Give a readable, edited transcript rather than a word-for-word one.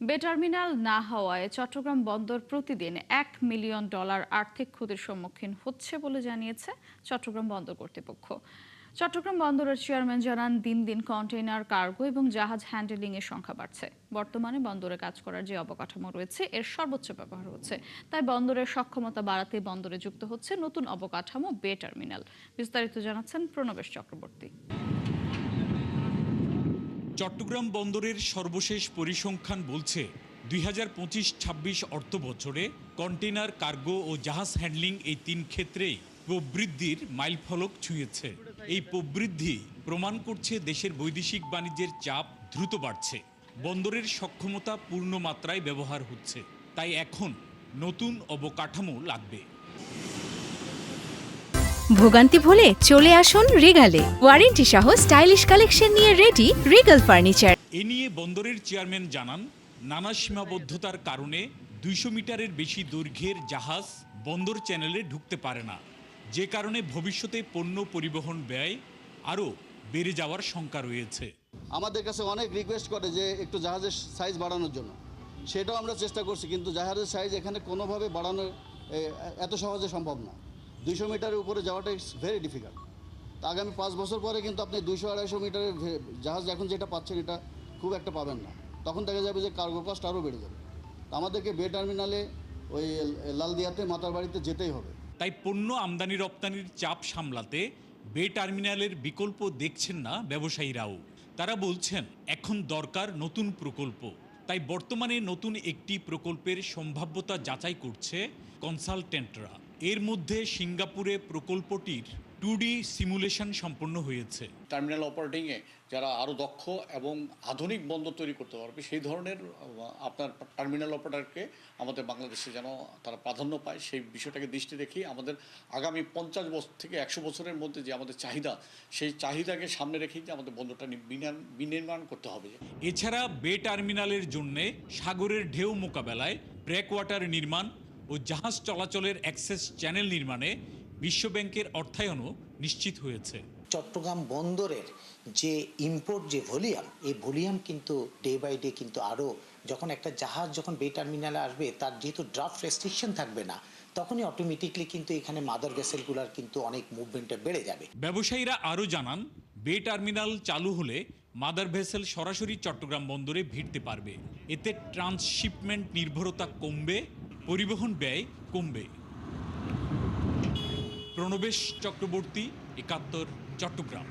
বে টার্মিনাল না হওয়ায় চট্টগ্রাম বন্দর প্রতিদিন $1 মিলিয়ন আর্থিক ক্ষতির সম্মুখীন হচ্ছে বলে জানিয়েছে চট্টগ্রাম বন্দর কর্তৃপক্ষ। চট্টগ্রাম বন্দরের চেয়ারম্যান জানান, দিন দিন কন্টেইনার, কার্গো এবং জাহাজ হ্যান্ডেলিং এর সংখ্যা বাড়ছে। বর্তমানে বন্দরে কাজ করার যে অবকাঠামো রয়েছে এর সর্বোচ্চ ব্যবহার হচ্ছে। তাই বন্দরের সক্ষমতা বাড়াতে বন্দরে যুক্ত হচ্ছে নতুন অবকাঠামো বে টার্মিনাল। বিস্তারিত জানাচ্ছেন প্রণবেশ চক্রবর্তী। চট্টগ্রাম বন্দরের সর্বশেষ পরিসংখ্যান বলছে 2025-26 অর্থ বছরে কন্টেইনার, কার্গো ও জাহাজ হ্যান্ডলিং এই তিন ক্ষেত্রেই প্রবৃদ্ধির মাইলফলক ছুঁয়েছে। এই প্রবৃদ্ধি প্রমাণ করছে দেশের বৈদেশিক বাণিজ্যের চাপ দ্রুত বাড়ছে, বন্দরের সক্ষমতা পূর্ণ মাত্রায় ব্যবহার হচ্ছে। তাই এখন নতুন অবকাঠামো লাগবে। ভোগান্তি ভুলে চলে আসুন রিগালে, ওয়ারেন্টি সহ স্টাইলিশ কালেকশন নিয়ে রেডি রিগাল ফার্নিচার। এ নিয়ে বন্দরের চেয়ারম্যান জানান, নানা সীমাবদ্ধতার কারণে 200 মিটারের বেশি দৈর্ঘ্যের জাহাজ বন্দর চ্যানেলে ঢুকতে পারে না, যে কারণে ভবিষ্যতে পণ্য পরিবহন ব্যয় আরও বেড়ে যাওয়ার শঙ্কা রয়েছে। আমাদের কাছে অনেক রিকোয়েস্ট করে যে একটু জাহাজের সাইজ বাড়ানোর জন্য, সেটাও আমরা চেষ্টা করছি, কিন্তু জাহাজের সাইজ এখানে কোনোভাবে বাড়ানো এত সহজে সম্ভব না। 200 মিটারের উপরে যাওয়াটা ইটস ভেরি ডিফিকাল্ট। তা আগামী 5 বছর পরে কিন্তু আপনি 200-250 মিটারের জাহাজ এখন যেটা পাচ্ছেন এটা খুব একটা পাবেন না। তখন দেখা যাবে যে কার্গো কস্ট আরও বেড়ে যাবে। আমাদেরকে বে টার্মিনালে ওই লালদিয়াতে, মাতারবাড়িতে যেতেই হবে। তাই পণ্য আমদানি রপ্তানির চাপ সামলাতে বে টার্মিনালের বিকল্প দেখছেন না ব্যবসায়ীরাও। তারা বলছেন, এখন দরকার নতুন প্রকল্প। তাই বর্তমানে নতুন একটি প্রকল্পের সম্ভাব্যতা যাচাই করছে কনসালটেন্টরা। এর মধ্যে সিঙ্গাপুরে প্রকল্পটির 2D সিমুলেশন সম্পন্ন হয়েছে। টার্মিনাল অপারেটিংয়ে যারা আরও দক্ষ এবং আধুনিক বন্দর তৈরি করতে পারবে, সেই ধরনের আপনার টার্মিনাল অপারেটরকে আমাদের বাংলাদেশে যেন তারা প্রাধান্য পায়, সেই বিষয়টাকে দৃষ্টি রেখেই আমাদের আগামী 50 বছর থেকে 100 বছরের মধ্যে যে আমাদের চাহিদা, সেই চাহিদাকে সামনে রেখেই যে আমাদের বন্দরটা বিনির্মাণ করতে হবে। এছাড়া বে টার্মিনালের জন্যে সাগরের ঢেউ মোকাবেলায় ব্রেকওয়াটার নির্মাণ ও জাহাজ চলাচলের অ্যাক্সেস চ্যানেল নির্মাণে বিশ্বব্যাংকের অর্থায়নও নিশ্চিত হয়েছে। চট্টগ্রাম বন্দরের যে ইম্পোর্ট যে ভলিউম, এই ভলিউম কিন্তু ডে বাই ডে কিন্তু আরও, যখন একটা জাহাজ যখন বে টার্মিনালে আসবে, তার যেহেতু ড্রাফট রেস্ট্রিকশন থাকবে না, তখনই অটোমেটিকলি কিন্তু এখানে মাদার ভেসেলগুলোর কিন্তু অনেক মুভমেন্টটা বেড়ে যাবে। ব্যবসায়ীরা আরও জানান, বে টার্মিনাল চালু হলে মাদার ভেসেল সরাসরি চট্টগ্রাম বন্দরে ভিড়তে পারবে। এতে ট্রান্সশিপমেন্ট নির্ভরতা কমবে, পরিবহন ব্যয় কমবে। প্রণবেশ চক্রবর্তী, 71, চট্টগ্রাম।